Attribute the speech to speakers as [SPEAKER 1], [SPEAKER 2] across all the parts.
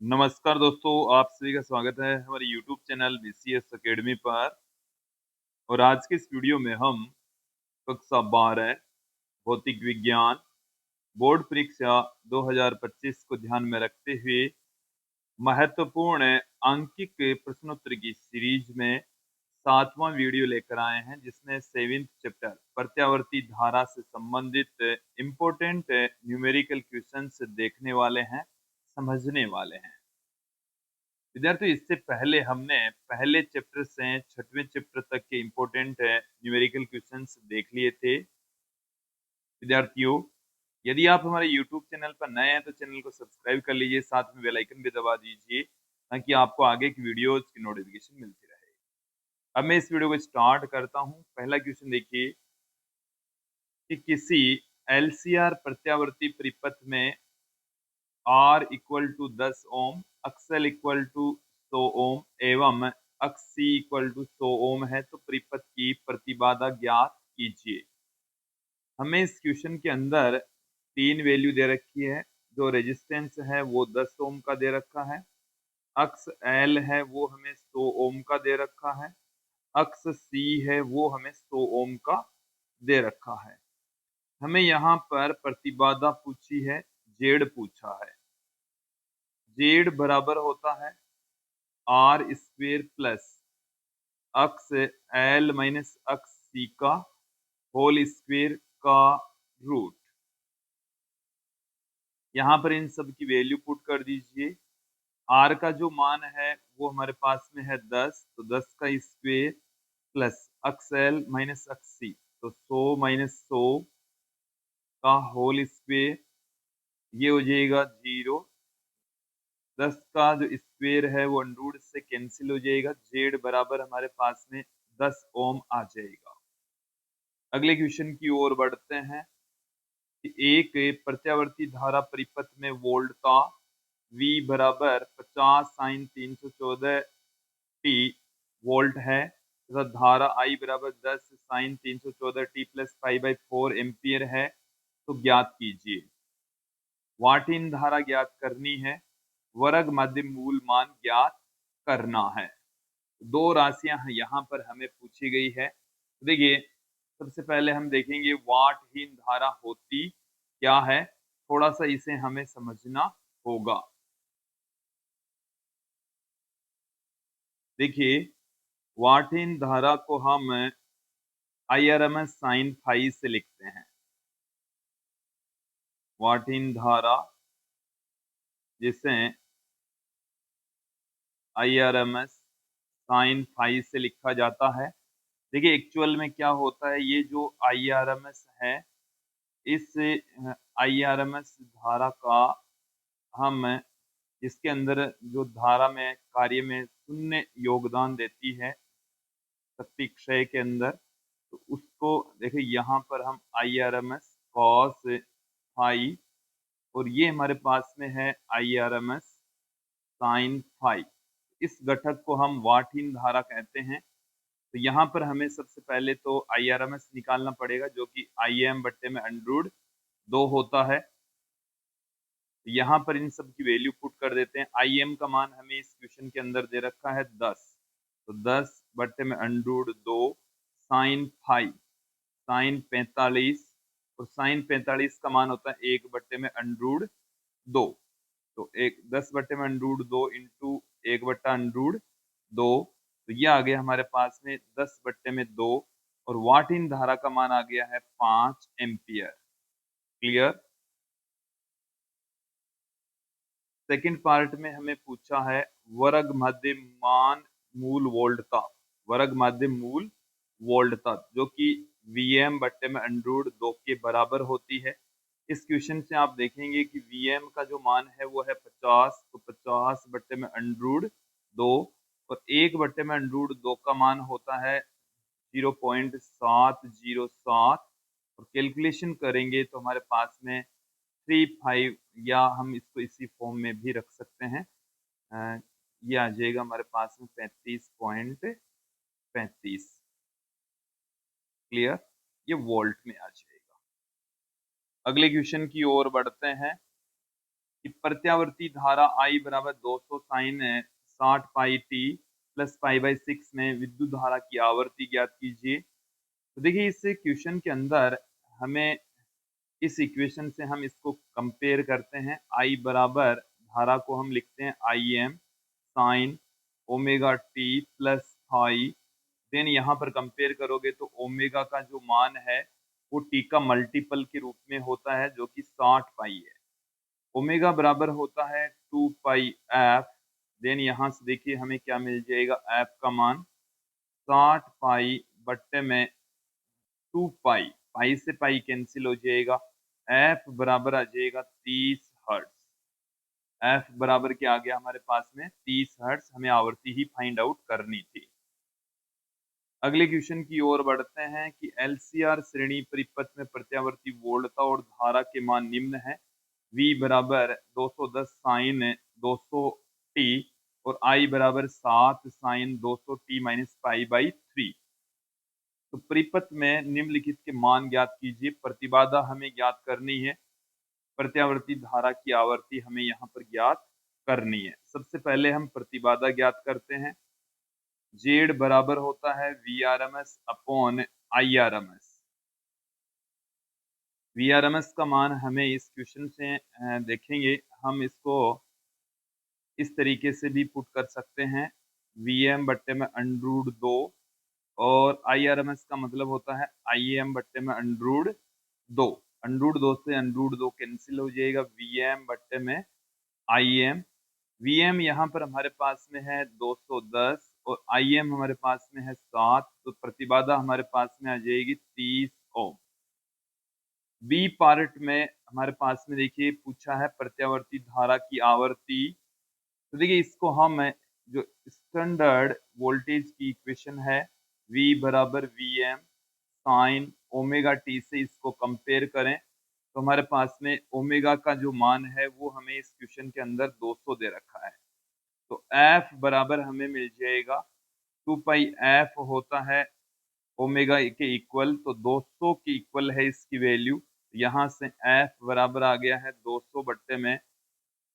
[SPEAKER 1] नमस्कार दोस्तों, आप सभी का स्वागत है हमारे यूट्यूब चैनल बीसीएस एकेडमी पर। और आज के इस वीडियो में हम कक्षा 12 भौतिक विज्ञान बोर्ड परीक्षा 2025 को ध्यान में रखते हुए महत्वपूर्ण आंकिक प्रश्नोत्तर की सीरीज में 7वां वीडियो लेकर आए हैं, जिसमें 7th चैप्टर प्रत्यावर्ती धारा से संबंधित इम्पोर्टेंट न्यूमेरिकल क्वेश्चंस देखने वाले हैं, समझने वाले हैं। विद्यार्थियों, इससे पहले हमने पहले चैप्टर से 6वें चैप्टर तक के इम्पोर्टेंट न्यूमेरिकल क्वेश्चंस देख लिए थे। विद्यार्थियों, यदि आप हमारे YouTube चैनल पर नए हैं तो चैनल को सब्सक्राइब कर लीजिए, साथ में बेल आइकन भी दबा दीजिए ताकि आपको आगे की वीडियोस की नोटिफिकेशन मिलती रहे। अब मैं इस वीडियो को स्टार्ट करता हूँ। पहला क्वेश्चन देखिए कि किसी LCR प्रत्यावर्ती परिपथ में R equal to 10 ohm, XL equal to 100 ohm एवं XC इक्वल टू 100 ओम है तो परिपथ की प्रतिबाधा ज्ञात कीजिए। हमें इस क्वेश्चन के अंदर तीन वैल्यू दे रखी है। जो रेजिस्टेंस है वो 10 ओम का दे रखा है, अक्स L है वो हमें 100 ओम का दे रखा है, अक्स C है वो हमें 100 ओम का दे रखा है। हमें यहाँ पर प्रतिबाधा पूछी है, जेड पूछा है। जेड बराबर होता है R square plus X L minus X C का होल स्क्वेयर का रूट। यहाँ पर इन सब की वैल्यू पुट कर दीजिए। आर का जो मान है वो हमारे पास में है 10, तो 10 का square plus X L minus X सी, तो 100 माइनस 100 का होल स्क्वेयर, ये हो जाएगा 0। 10 का जो स्क्वेयर है वो अंडर से कैंसिल हो जाएगा। जेड बराबर हमारे पास में 10 ओम आ जाएगा। अगले क्वेश्चन की ओर बढ़ते हैं कि एक प्रत्यावर्ती धारा परिपथ में वोल्टता V बराबर 50 साइन 314 t वोल्ट है तथा धारा I बराबर 10 साइन 314 t प्लस 5/4 एम्पियर है, तो ज्ञात कीजिए। वाट-इन धारा ज्ञात करनी है, वर्ग माध्यम मूल मान ज्ञात करना है। दो राशियां यहाँ पर हमें पूछी गई है। देखिए, सबसे पहले हम देखेंगे वाटहीन धारा होती क्या है। थोड़ा सा इसे हमें समझना होगा। देखिए, वाटहीन धारा को हम IRMS साइन फाई से लिखते हैं। वाटहीन धारा जिसे IRMS साइन फाई से लिखा जाता है। देखिए, एक्चुअल में क्या होता है, ये जो IRMS है, इस IRMS धारा का हम इसके अंदर जो धारा में कार्य में शून्य योगदान देती है शक्ति क्षय के अंदर, तो उसको देखिए यहाँ पर हम IRMS कॉस फाई, और ये हमारे पास में है IRMS साइन फाई। इस घटक को हम वाटहीन धारा कहते हैं। तो यहाँ पर हमें सबसे पहले तो IRMS निकालना पड़ेगा, जो कि IM बट्टे में अंडर 2 होता है। यहाँ पर इन सब की वैल्यू पुट कर देते हैं। IM का मान हमें इस क्वेश्चन के अंदर दे रखा है 10, तो 10 बट्टे में अंडर 2 साइन फाई, साइन 45, और साइन 45 का मान होता है 1 बट्टे में अंडर 2, तो एक 10 बट्टे में अंडर 2 इंटू 1 बट्टा अंडर 2, तो ये आ गया हमारे पास में 10 बट्टे में 2, और वाट इन धारा का मान आ गया है 5 एम्पियर। क्लियर। सेकंड पार्ट में हमें पूछा है वर्ग माध्यम मान मूल वोल्टता, वर्ग माध्यम मूल वोल्टता, जो कि Vm बट्टे में अंडर 2 के बराबर होती है। इस क्वेश्चन से आप देखेंगे कि Vm का जो मान है वो है 50, तो 50 बट्टे में अंडर 2, और 1 बट्टे में अंडर 2 का मान होता है 0.707, और कैलकुलेशन करेंगे तो हमारे पास में 35, या हम इसको इसी फॉर्म में भी रख सकते हैं। ये आ जाएगा हमारे पास में 35.35। क्लियर, ये वोल्ट में आ जाएगा। अगले क्वेश्चन की ओर बढ़ते हैं कि प्रत्यावर्ती धारा I बराबर 200 sine 60 pi t plus pi by 6 में विद्युत धारा की आवर्ती ज्ञात कीजिए। तो देखिए इस क्वेश्चन के अंदर हमें इस इक्वेशन से हम इसको कंपेयर करते हैं। I बराबर धारा को हम लिखते हैं Im sine omega t plus phi. Then यहाँ पर कंपेयर करोगे तो ओमेगा का जो मान है वो टी का मल्टीपल के रूप में होता है जो कि 60 पाई है। ओमेगा बराबर होता है 2 पाई एफ। देन यहाँ से देखिए हमें क्या मिल जाएगा, एफ का मान 60 पाई बट्टे में 2 पाई, पाई से पाई कैंसिल हो जाएगा, एफ बराबर आ जाएगा 30 हर्ट्ज। एफ बराबर क्या आ गया हमारे पास में 30 हर्ट्ज। हमें आवर्ती ही फाइंड आउट करनी थी। अगले क्वेश्चन की ओर बढ़ते हैं कि एलसीआर श्रेणी परिपथ में प्रत्यावर्ती वोल्टता और धारा के मान निम्न है। V बराबर 210 साइन 200 टी और I बराबर 7 sine 200 t minus pi by 3। तो परिपथ में निम्नलिखित के मान ज्ञात कीजिए। प्रतिबाधा हमें ज्ञात करनी है, प्रत्यावर्ती धारा की आवर्ती हमें यहाँ पर ज्ञात करनी है। सबसे पहले हम प्रतिबाधा ज्ञात करते हैं। Z बराबर होता है VRMS अपॉन IRMS। VRMS का मान हमें इस क्वेश्चन से देखेंगे, हम इसको इस तरीके से भी पुट कर सकते हैं, VM बट्टे में अंडरूट 2 और IRMS का मतलब होता है IM बट्टे में अंडरूट 2। अंडरूट 2 से अंडरूट 2 कैंसिल हो जाएगा, VM बट्टे में IM। VM यहाँ पर हमारे पास में है 210 और IM हमारे पास में है 7, तो प्रतिबाधा हमारे पास में आ जाएगी 30 ओम। बी पार्ट में हमारे पास में देखिए पूछा है प्रत्यावर्ती धारा की आवर्ती। तो देखिए इसको हम जो स्टैंडर्ड वोल्टेज की इक्वेशन है V बराबर VM साइन ओमेगा टी से इसको कंपेयर करें तो हमारे पास में ओमेगा का जो मान है वो हमें इस क्वेश्चन के अंदर 200 दे रखा है। तो F बराबर हमें मिल जाएगा 2 पाई एफ होता है ओमेगा के इक्वल, तो 200 के इक्वल है इसकी वैल्यू। यहाँ से F बराबर आ गया है 200 बट्टे में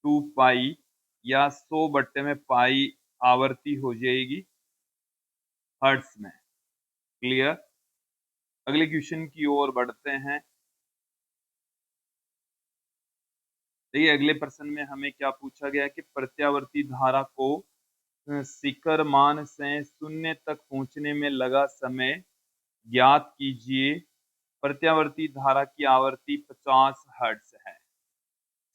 [SPEAKER 1] 2 पाई या 100 बट्टे में पाई आवर्ती हो जाएगी हर्ट्ज में। क्लियर। अगले क्वेश्चन की ओर बढ़ते हैं। देखिए अगले प्रश्न में हमें क्या पूछा गया कि प्रत्यावर्ती धारा को शिखर मान से शून्य तक पहुंचने में लगा समय ज्ञात कीजिए। प्रत्यावर्ती धारा की आवर्ती 50 हर्ट्ज है।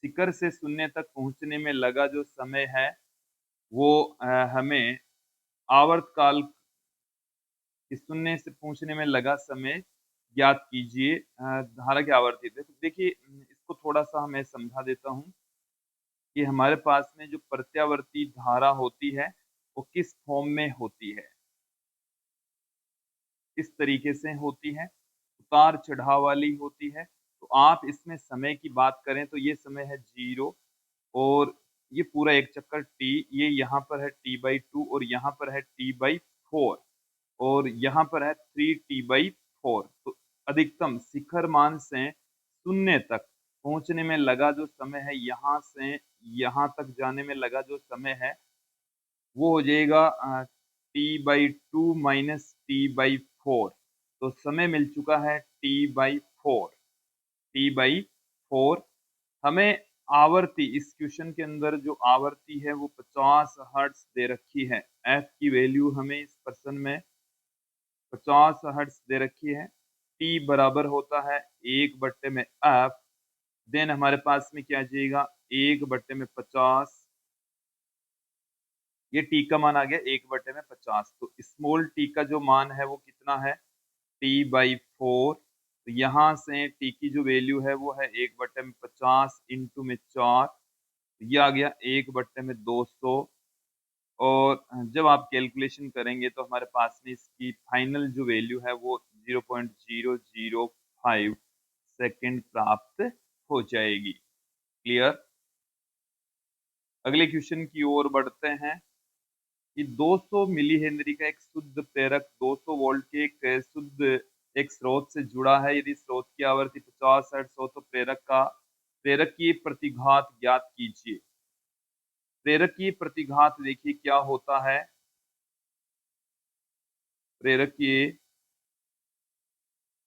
[SPEAKER 1] शिखर से शून्य तक पहुंचने में लगा जो समय है वो हमें आवर्तकाल शून्य से पहुंचने में लगा समय ज्ञात कीजिए धारा की आवर्ती। देखिए इसको थोड़ा सा मैं समझा देता हूँ कि हमारे पास में जो प्रत्यावर्ती धारा होती है वो किस फॉर्म में होती है। इस तरीके से होती है, उतार चढ़ाव वाली होती है। तो आप इसमें समय की बात करें तो ये समय है 0 और ये पूरा एक चक्कर t, ये यहाँ पर है t/2 और यहाँ पर है t/4 और यहाँ पर है 3t/4। तो अधिकतम शिखर मान से शून्य तक पहुंचने में लगा जो समय है, यहाँ से यहाँ तक जाने में लगा जो समय है वो हो जाएगा t/2 माइनस t/4। तो समय मिल चुका है t/4। t/4 हमें आवर्ती इस क्वेश्चन के अंदर जो आवर्ती है वो 50 हर्ट्ज दे रखी है। f की वैल्यू हमें इस प्रश्न में 50 हर्ट्ज दे रखी है। t बराबर होता है 1 बट्टे में f। देन हमारे पास में क्या आ जाएगा 1 बट्टे में 50, ये t का मान आ गया 1 बटे में 50। तो स्मॉल t का जो मान है वो कितना है t/4। तो यहाँ से t की जो वैल्यू है वो है 1 बटे में 50 इंटू में 4, ये आ गया 1 बटे में 200। और जब आप कैलकुलेशन करेंगे तो हमारे पास में इसकी फाइनल जो वैल्यू है वो 0.005 सेकेंड प्राप्त हो जाएगी। क्लियर। अगले क्वेश्चन की ओर बढ़ते हैं कि 200 मिली हेनरी का एक शुद्ध प्रेरक 200 वोल्ट के एक शुद्ध एक स्रोत से जुड़ा है। यदि स्रोत की आवृत्ति 50 हर्ट्ज हो तो प्रेरक का प्रेरकीय प्रतिघात ज्ञात कीजिए। प्रेरकीय प्रतिघात देखिए क्या होता है। प्रेरकीय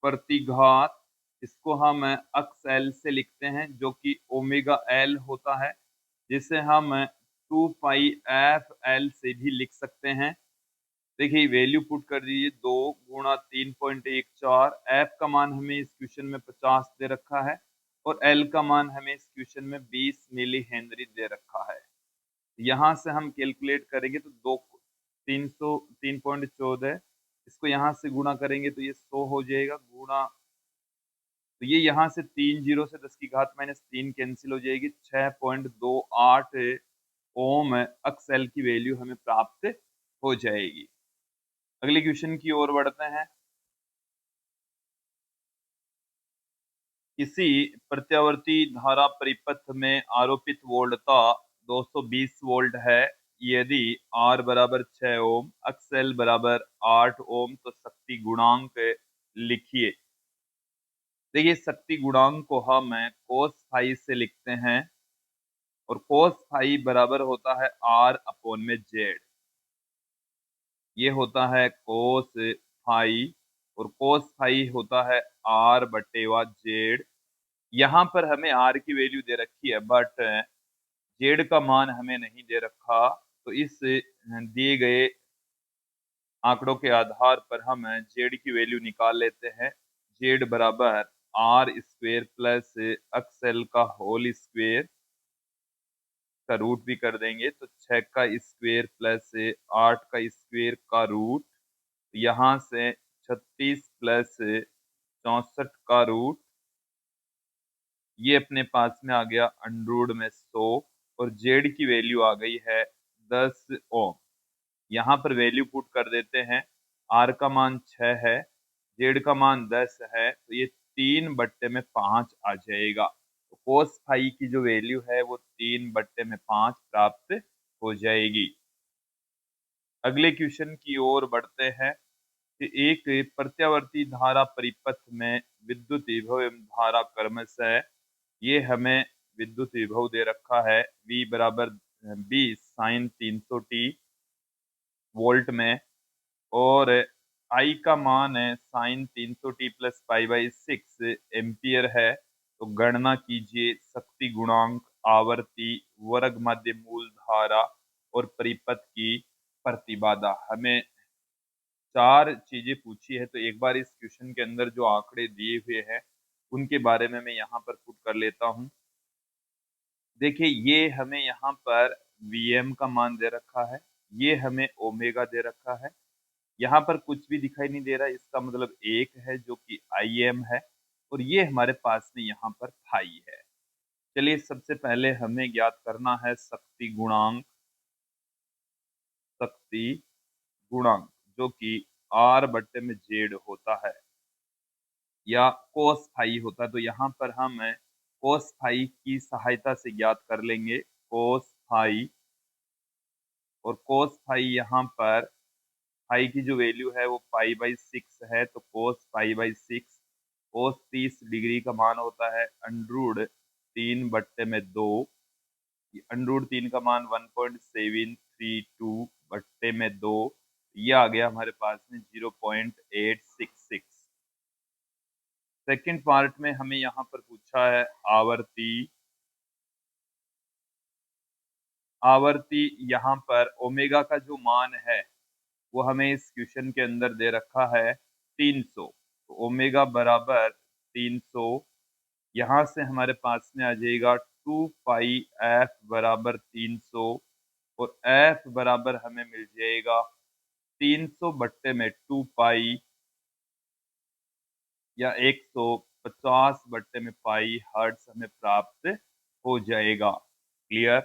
[SPEAKER 1] प्रतिघात, इसको हम अक्स एल से लिखते हैं जो कि ओमेगा एल होता है, जिसे हम 2 पाई एफ एल से भी लिख सकते हैं। देखिए वैल्यू पुट कर दीजिए, 2 × 3.14। एफ का मान हमें इस क्वेश्चन में 50 दे रखा है और एल का मान हमें इस क्वेश्चन में 20 मिली हेनरी दे रखा है। यहाँ से हम कैलकुलेट करेंगे तो 303.14, इसको यहाँ से गुणा करेंगे तो ये 100 हो जाएगा गुणा, तो ये यहाँ से 3 जीरो से 10 की घात -3 कैंसिल हो जाएगी। 6.28 ओम अक्सएल की वैल्यू हमें प्राप्त हो जाएगी। अगले क्वेश्चन की ओर बढ़ते हैं। किसी प्रत्यावर्ती धारा परिपथ में आरोपित वोल्टता 220 वोल्ट है। यदि R बराबर 6 ओम, अक्सएल बराबर 8 ओम, तो शक्ति गुणांक लिखिए। देखिए शक्ति गुणांक को हम कोस फाई से लिखते हैं और कोस फाई बराबर होता है R अपॉन में जेड। ये होता है कोस फाई और कोस फाई होता है R बटेवा जेड। यहाँ पर हमें R की वैल्यू दे रखी है बट जेड का मान हमें नहीं दे रखा, तो इस दिए गए आंकड़ों के आधार पर हम जेड की वैल्यू निकाल लेते हैं। जेड बराबर R² प्लस अक्सएल का होल स्क्वेयर का रूट भी कर देंगे तो 6 का स्क्वेयर प्लस 8 का स्क्वेयर का रूट, यहाँ से 36 प्लस 64 का रूट, ये अपने पास में आ गया अंडरूड में 100 और जेड की वैल्यू आ गई है 10 ओम। यहाँ पर वैल्यू पुट कर देते हैं। आर का मान 6 है, जेड का मान 10 है, तो ये 3/5 आ जाएगा। तो कोस फाई की जो वैल्यू है वो 3/5 प्राप्त हो जाएगी। अगले क्वेश्चन की ओर बढ़ते हैं कि एक प्रत्यावर्ती धारा परिपथ में विद्युत विभव एवं धारा क्रमशः, ये हमें विद्युत विभव दे रखा है V बराबर 20 साइन 300t वोल्ट में और I का मान है साइन 300t प्लस पाई/6 एम्पियर है। तो गणना कीजिए शक्ति गुणांक, आवर्ती, वर्ग मध्य मूल धारा और परिपथ की प्रतिबाधा। हमें 4 चीजें पूछी है, तो एक बार इस क्वेश्चन के अंदर जो आंकड़े दिए हुए हैं उनके बारे में मैं यहाँ पर पुट कर लेता हूँ। देखिए ये हमें यहाँ पर Vm का मान दे रखा है, ये हमें ओमेगा दे रखा है, यहाँ पर कुछ भी दिखाई नहीं दे रहा है, इसका मतलब एक है जो कि Im है और ये हमारे पास में यहाँ पर फाई है। चलिए सबसे पहले हमें ज्ञात करना है शक्ति गुणांक। शक्ति गुणांक जो कि R बट्टे में जेड होता है या कोस फाई होता है, तो यहाँ पर हम कोस फाई की सहायता से ज्ञात कर लेंगे। कोस फाई और कोस फाई, यहाँ पर फाई की जो वैल्यू है वो पाई/6 है, तो कोस पाई/6, कोस 30 डिग्री का मान होता है अंडरूड 3/2, अंडरूड 3 का मान 1.732/2, ये आ गया हमारे पास में 0.866। सेकंड पार्ट में हमें यहाँ पर पूछा है आवर्ती। आवर्ती यहाँ पर ओमेगा का जो मान है वो हमें इस क्वेश्चन के अंदर दे रखा है 300, तो ओमेगा बराबर 300, यहाँ से हमारे पास में आ जाएगा 2 पाई एफ बराबर 300 और एफ बराबर हमें मिल जाएगा 300 बट्टे में 2 पाई या 150 बट्टे में पाई हर्ट्ज हमें प्राप्त हो जाएगा। क्लियर।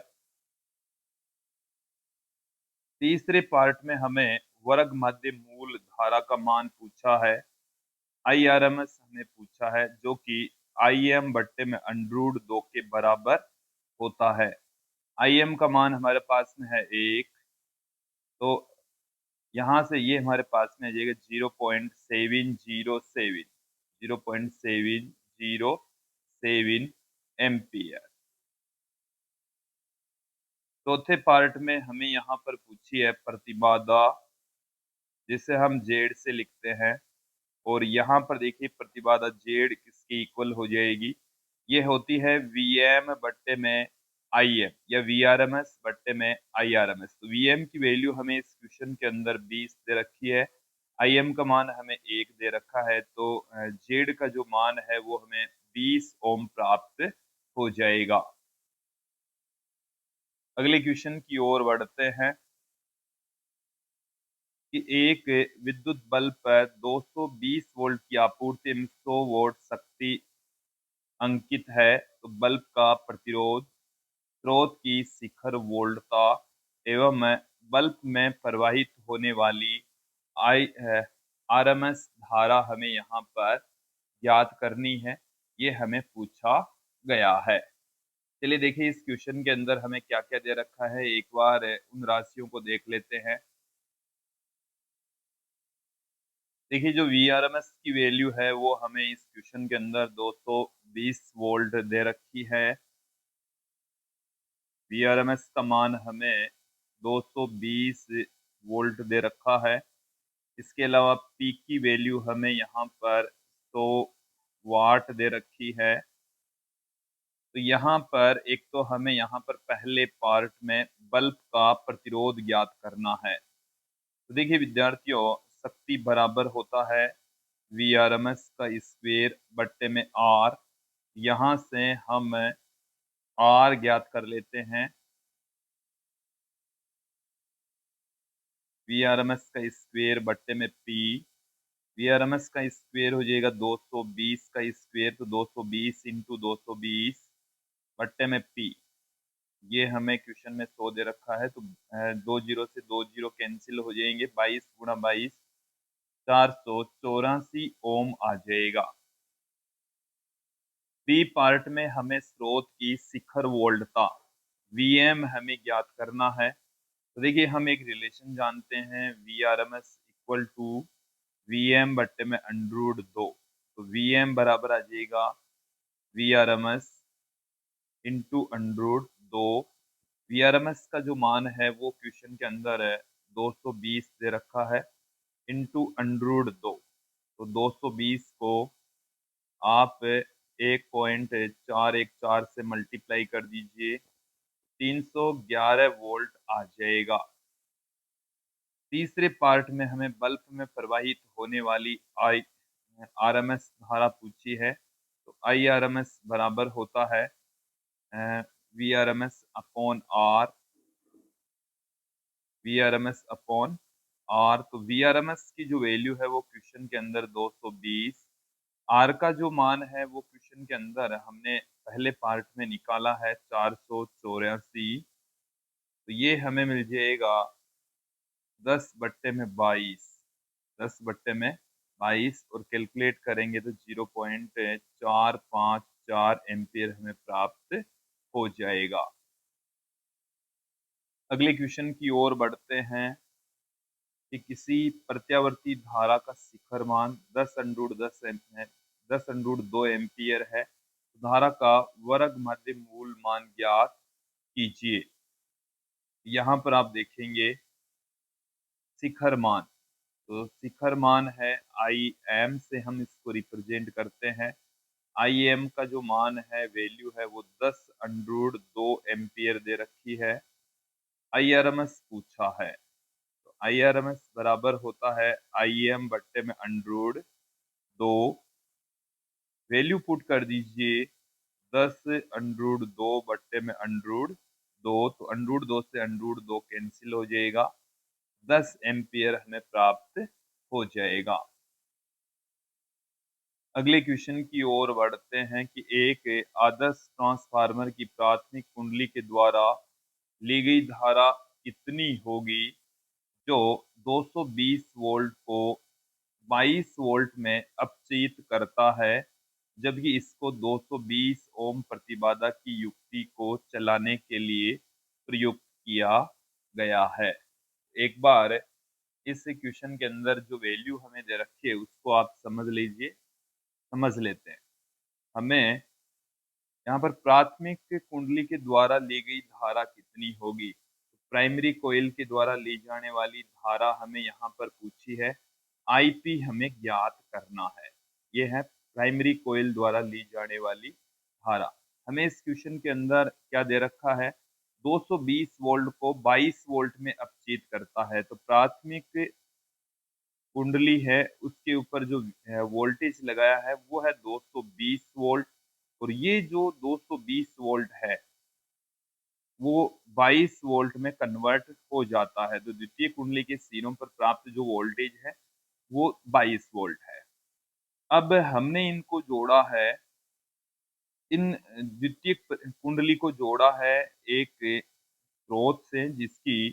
[SPEAKER 1] तीसरे पार्ट में हमें वर्ग मध्य मूल धारा का मान पूछा है, IRMS हमें पूछा है जो कि Im बट्टे में अंडरूड 2 के बराबर होता है। Im का मान हमारे पास में है 1, तो यहाँ से ये हमारे पास में आ जाएगा 0.707, 0.707 एम्पियर। चौथे पार्ट में हमें यहाँ पर पूछी है प्रतिबाधा, जिसे हम जेड से लिखते हैं। और यहाँ पर देखिए प्रतिबाधा जेड किसके इक्वल हो जाएगी, ये होती है वीएम बट्टे में आईएम या वीआरएमएस बट्टे में आईआरएमएस। तो वीएम की वैल्यू हमें इस क्वेश्चन के अंदर 20 दे रखी है, आईएम का मान हमें 1 दे रखा है, तो जेड का जो मान है वो हमें 20 ओम प्राप्त हो जाएगा। अगले क्वेश्चन की ओर बढ़ते हैं कि एक विद्युत बल्ब पर 220 वोल्ट की आपूर्ति में 100 वोल्ट शक्ति अंकित है, तो बल्ब का प्रतिरोध, स्रोत की शिखर वोल्टता एवं बल्ब में प्रवाहित होने वाली आई आरएमएस धारा हमें यहाँ पर ज्ञात करनी है, ये हमें पूछा गया है। चलिए देखिए इस क्वेश्चन के अंदर हमें क्या क्या दे रखा है, एक बार उन राशियों को देख लेते हैं। देखिए जो वीआरएमएस की वैल्यू है वो हमें इस क्वेश्चन के अंदर 220 वोल्ट दे रखी है। वीआरएमएस का मान हमें 220 वोल्ट दे रखा है। इसके अलावा पी की वैल्यू हमें यहाँ पर 100 वाट दे रखी है। तो यहाँ पर एक तो हमें यहाँ पर पहले पार्ट में बल्ब का प्रतिरोध ज्ञात करना है। तो देखिए विद्यार्थियों, शक्ति बराबर होता है वीआरएमएस का स्क्वायर बट्टे में आर। यहाँ से हम आर ज्ञात कर लेते हैं, वीआरएमएस का स्क्वायर बट्टे में पी। वीआरएमएस का स्क्वायर हो जाएगा 220 का स्क्वायर, तो 220 इंटू 220 बट्टे में पी। ये हमें क्वेश्चन में 100 दे रखा है, तो 2 जीरो से 2 जीरो कैंसिल हो जाएंगे, 22 गुणा 22 484 ओम आ जाएगा। बी पार्ट में हमें स्रोत की शिखर वोल्टता वीएम हमें ज्ञात करना है। तो देखिए हम एक रिलेशन जानते हैं, V R M S equal to V M बट्टे में अंडरूट 2। तो वी एम बराबर आ जाएगा V R M S into under root 2। V R M S का जो मान है वो क्वेश्चन के अंदर है 220 दे रखा है, इंटू अंडरूट 2। तो 220 को आप 1.414 से मल्टीप्लाई कर दीजिए, 311 वोल्ट आ जाएगा। तीसरे पार्ट में हमें बल्ब में प्रवाहित होने वाली आई आरएमएस धारा पूछी है। तो आई आरएमएस बराबर होता है V R M S upon R, V R M S upon R. तो वी आर एम एस की जो वैल्यू है वो क्वेश्चन के अंदर 220, आर का जो मान है वो क्वेश्चन के अंदर हमने पहले पार्ट में निकाला है 484। तो ये हमें मिल जाएगा 10 बट्टे में 22, 10 बट्टे में 22, और कैलकुलेट करेंगे तो 0.454 एम्पियर हमें प्राप्त हो जाएगा। अगले क्वेश्चन की ओर बढ़ते हैं कि किसी प्रत्यावर्ती धारा का शिखर मान 10√2 एम्पियर है, धारा का वर्ग मध्य मूल मान ज्ञात कीजिए। यहाँ पर आप देखेंगे शिखर मान, तो शिखर मान है आई एम से हम इसको रिप्रेजेंट करते हैं। आई एम का जो मान है वैल्यू है वो 10√2 एम्पियर दे रखी है। आई आर एम एस पूछा है, तो आई आर एम एस बराबर होता है आई एम बट्टे में अंडरूट 2। वैल्यू पुट कर दीजिए 10√2 बट्टे में अंडरूट 2, तो अंडरूट 2 से अंडरूट 2 कैंसिल हो जाएगा, 10 एम्पियर हमें प्राप्त हो जाएगा। अगले क्वेश्चन की ओर बढ़ते हैं कि एक आदर्श ट्रांसफार्मर की प्राथमिक कुंडली के द्वारा ली गई धारा कितनी होगी जो 220 वोल्ट को 22 वोल्ट में अपचयित करता है, जबकि इसको 220 ओम प्रतिबाधा की युक्ति को चलाने के लिए प्रयुक्त किया गया है। एक बार इस क्वेश्चन के अंदर जो वैल्यू हमें दे रखी है उसको आप समझ लीजिए, समझ लेते हैं। हमें यहाँ पर प्राथमिक कुंडली के द्वारा ली गई धारा कितनी होगी। प्राइमरी कोयल के द्वारा ली जाने वाली धारा हमें यहाँ पर पूछी है, आईपी हमें ज्ञात करना है। ये है प्राइमरी कोयल द्वारा ली जाने वाली धारा। हमें इस क्वेश्चन के अंदर क्या दे रखा है, 220 वोल्ट को 22 वोल्ट में अपचीत करता है। तो प्राथमिक कुंडली है उसके ऊपर जो वोल्टेज लगाया है वो है 220 वोल्ट, और ये जो 220 वोल्ट है वो 22 वोल्ट में कन्वर्ट हो जाता है। तो द्वितीय कुंडली के सिरों पर प्राप्त जो वोल्टेज है वो 22 वोल्ट है। अब हमने इनको जोड़ा है, इन द्वितीय कुंडली को जोड़ा है एक स्रोत से जिसकी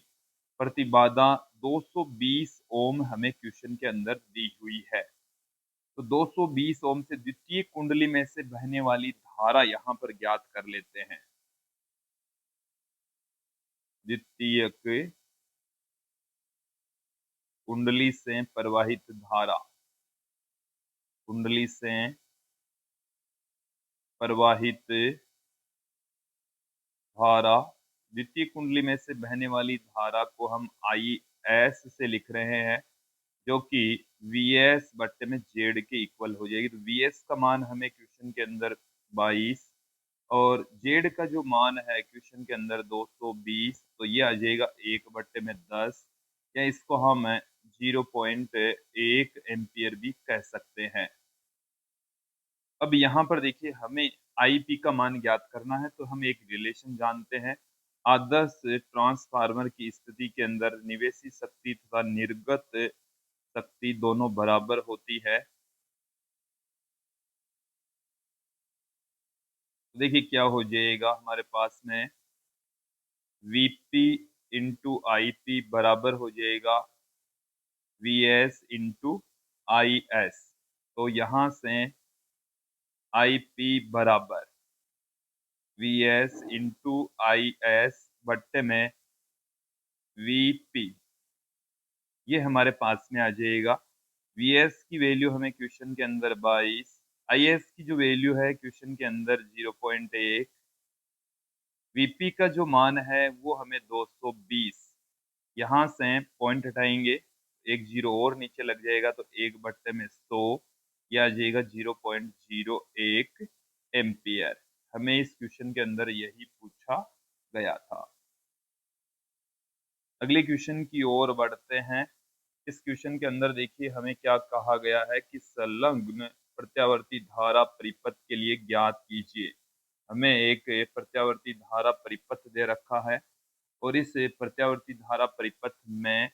[SPEAKER 1] प्रतिबाधा 220 ओम हमें क्वेश्चन के अंदर दी हुई है। तो 220 ओम से द्वितीय कुंडली में से बहने वाली धारा यहाँ पर ज्ञात कर लेते हैं। द्वितीय कुंडली से प्रवाहित धारा, कुंडली से प्रवाहित धारा, द्वितीय कुंडली में से बहने वाली धारा को हम आई एस से लिख रहे हैं, जो कि वी एस बट्टे में जेड के इक्वल हो जाएगी। तो वी एस का मान हमें क्वेश्चन के अंदर 22 और जेड का जो मान है क्वेश्चन के अंदर 220, तो ये आ जाएगा 1/10, या इसको हम 0.1 एम्पियर भी कह सकते हैं। अब यहाँ पर देखिए हमें आईपी का मान ज्ञात करना है, तो हम एक रिलेशन जानते हैं। आदर्श ट्रांसफार्मर की स्थिति के अंदर निवेशी शक्ति तथा निर्गत शक्ति दोनों बराबर होती है। तो देखिए क्या हो जाएगा हमारे पास में, Vp इंटू आई पी बराबर हो जाएगा Vs इंटू आई एस। तो यहाँ से आई पी बराबर Vs इंटू आई एस बट्टे में Vp, ये हमारे पास में आ जाएगा। Vs की वैल्यू हमें क्वेश्चन के अंदर 22, Is की जो वैल्यू है क्वेश्चन के अंदर 0.1, Vp का जो मान है वो हमें 220, यहाँ से पॉइंट हटाएंगे, एक जीरो और नीचे लग जाएगा तो 1/100, यह आ जाएगा 0.01 एम्पियर। हमें इस क्वेश्चन के अंदर यही पूछा गया था। अगले क्वेश्चन की ओर बढ़ते हैं। इस क्वेश्चन के अंदर देखिए हमें क्या कहा गया है कि संलग्न प्रत्यावर्ती धारा परिपथ के लिए ज्ञात कीजिए। हमें एक प्रत्यावर्ती धारा परिपथ दे रखा है, और इस प्रत्यावर्ती धारा परिपथ में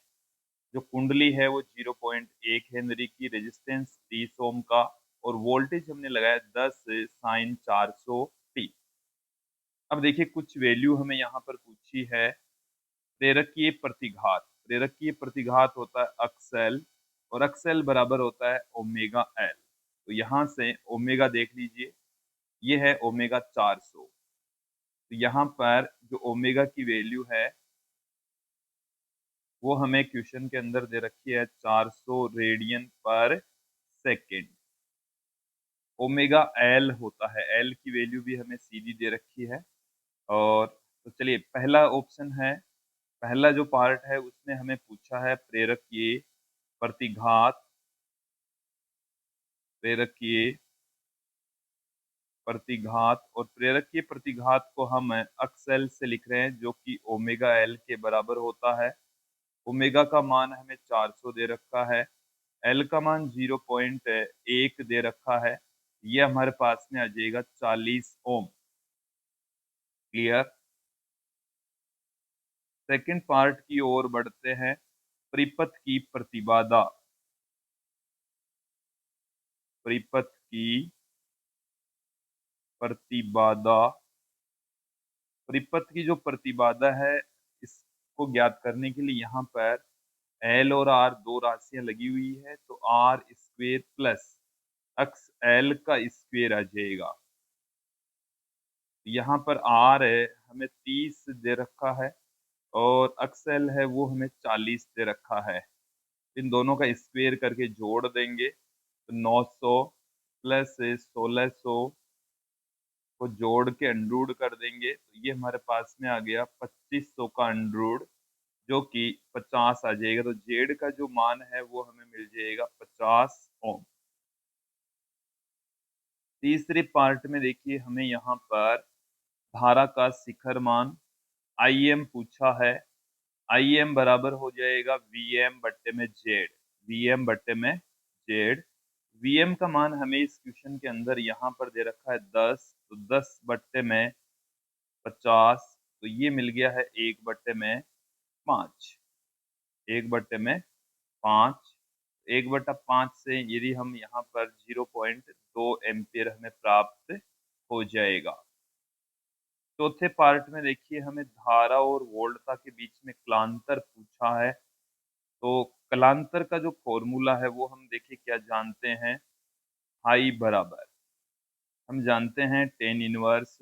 [SPEAKER 1] जो कुंडली है वो 0.1 हेनरी की, रेजिस्टेंस 30 ओम का, और वोल्टेज हमने लगाया 10 साइन 400 टी। अब देखिए कुछ वैल्यू हमें यहाँ पर पूछी है। प्रेरकीय प्रतिघात, प्रेरकीय प्रतिघात होता है अक्सएल, और अक्सएल बराबर होता है ओमेगा एल। तो यहाँ से ओमेगा देख लीजिए, ये है ओमेगा 400। तो यहाँ पर जो ओमेगा की वैल्यू है वो हमें क्वेश्चन के अंदर दे रखी है 400 रेडियन पर सेकेंड। ओमेगा एल होता है, एल की वैल्यू भी हमें सीधी दे रखी है। और तो चलिए पहला ऑप्शन है, पहला जो पार्ट है उसमें हमें पूछा है प्रेरकीय प्रतिघात, प्रेरकीय प्रतिघात, और प्रेरकीय प्रतिघात को हम अक्सएल से लिख रहे हैं जो कि ओमेगा एल के बराबर होता है। ओमेगा का मान हमें 400 दे रखा है, एल का मान 0.1 दे रखा है, ये हमारे पास में आ जाएगा 40 ओम। क्लियर। सेकंड पार्ट की ओर बढ़ते हैं। परिपथ की प्रतिबाधा, परिपथ की प्रतिबाधा, परिपथ की जो प्रतिबाधा है इसको ज्ञात करने के लिए यहाँ पर एल और आर दो राशियां लगी हुई है, तो R square plus X L का स्क्वेयर आ जाएगा। यहाँ पर आर है हमें 30 दे रखा है, और अक्सएल है वो हमें 40 दे रखा है। इन दोनों का स्क्वेयर करके जोड़ देंगे तो 900 प्लस 1600 को जोड़ के अंडरूट कर देंगे तो ये हमारे पास में आ गया 2500 का अंडरूट, जो कि 50 आ जाएगा। तो जेड का जो मान है वो हमें मिल जाएगा 50 ओम। तीसरे पार्ट में देखिए हमें यहाँ पर धारा का शिखर मान Im पूछा है। Im बराबर हो जाएगा Vm बट्टे में जेड, Vm बट्टे में जेड। Vm का मान हमें इस क्वेश्चन के अंदर यहाँ पर दे रखा है 10, तो 10 बट्टे में 50, तो ये मिल गया है 1 बट्टे में 5, 1 बट्टे में 5। 1/5 से यदि हम यहाँ पर 0.2 एम्पियर हमें प्राप्त हो जाएगा। चौथे पार्ट में देखिए हमें धारा और वोल्टता के बीच में कलांतर पूछा है। तो कलांतर का जो फॉर्मूला है वो हम देखिए क्या जानते हैं, आई बराबर हम जानते हैं टेन इनवर्स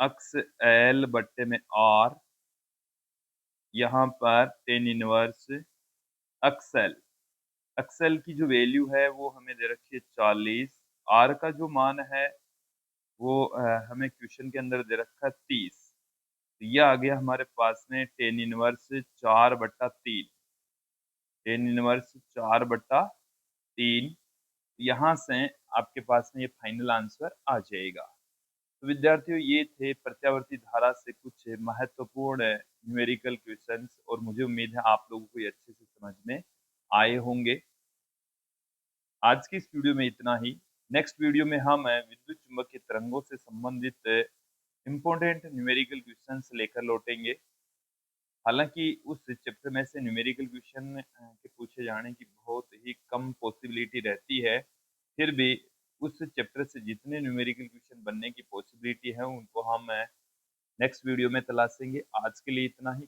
[SPEAKER 1] अक्स एल बट्टे में आर, यहाँ पर टेन इनवर्स अक्सल एक्सेल की जो वैल्यू है वो हमें दे रखी है 40। आर का जो मान है वो हमें क्वेश्चन के अंदर दे रखा है 30। तो ये आ गया हमारे पास में टेन इनवर्स 4/3, टेन इनवर्स 4/3। यहाँ से आपके पास में ये फाइनल आंसर आ जाएगा। तो विद्यार्थियों ये थे प्रत्यावर्ती धारा से कुछ महत्वपूर्ण न्यूमेरिकल क्वेश्चंस, और मुझे उम्मीद है आप लोगों को ये अच्छे से समझ में आए होंगे। आज की इस वीडियो में इतना ही। नेक्स्ट वीडियो में हम विद्युत चुंबकीय तरंगों से संबंधित इम्पोर्टेंट न्यूमेरिकल क्वेश्चंस लेकर लौटेंगे। हालांकि उस चैप्टर में से न्यूमेरिकल क्वेश्चन के पूछे जाने की बहुत ही कम पॉसिबिलिटी रहती है, फिर भी उस चैप्टर से जितने न्यूमेरिकल क्वेश्चन बनने की पॉसिबिलिटी है उनको हम नेक्स्ट वीडियो में तलाशेंगे। आज के लिए इतना ही।